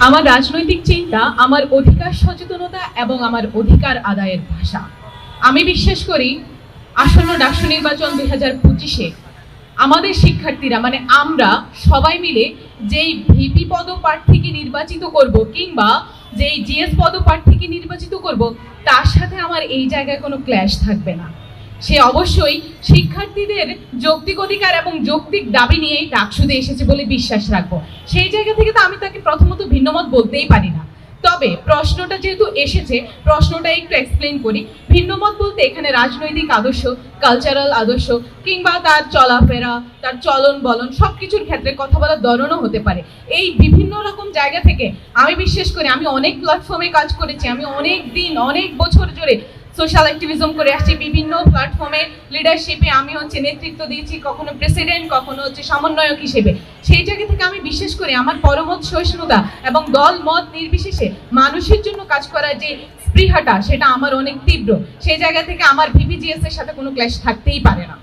আমার রাজনৈতিক চিন্তা আমার অধিকার সচেতনতা এবং আমার অধিকার আদায়ের ভাষা। আমি বিশ্বাস করি আসন্ন ডাকসু নির্বাচন 2025-এ আমাদের শিক্ষার্থীরা মানে আমরা সবাই মিলে যেই ভিপি পদপ্রার্থীকে নির্বাচিত করব কিংবা যেই জিএস পদপ্রার্থীকে নির্বাচিত করব তার সাথে আমার এই জায়গায় কোনো ক্ল্যাশ থাকবে না। সে অবশ্যই শিক্ষার্থীদের যৌক্তিক অধিকার এবং যৌক্তিক দাবি নিয়েই ডাকসুতে এসেছে বলে বিশ্বাস রাখবো। সেই জায়গা থেকে তো আমি তাকে প্রথমত ভিন্নমত বলতেই পারি না। তবে প্রশ্নটা যেহেতু এসেছে প্রশ্নটা একটু এক্সপ্লেন করি। ভিন্নমত বলতে এখানে রাজনৈতিক আদর্শ, কালচারাল আদর্শ কিংবা তার চলাফেরা, তার চলন বলন সবকিছুর ক্ষেত্রে কথা বলার ধরনও হতে পারে। এই বিভিন্ন রকম জায়গা থেকে আমি বিশ্বাস করি, আমি অনেক প্ল্যাটফর্মে কাজ করেছি, আমি অনেক দিন অনেক বছর জুড়ে সোশ্যাল অ্যাক্টিভিজম করে আসছি, বিভিন্ন প্ল্যাটফর্মে লিডারশিপে আমি নেতৃত্ব দিয়েছি, কখনো প্রেসিডেন্ট কখনো সমন্বয়ক হিসেবে। সেই জায়গা থেকে আমি বিশ্বাস করি আমার পরমত সহিষ্ণুতা এবং দল মত নির্বিশেষে মানুষের জন্য কাজ করার যে স্পৃহাটা সেটা আমার অনেক তীব্র। সেই জায়গা থেকে আমার ভিপিজিএস এর সাথে কোনো ক্ল্যাশ থাকতেই পারে না।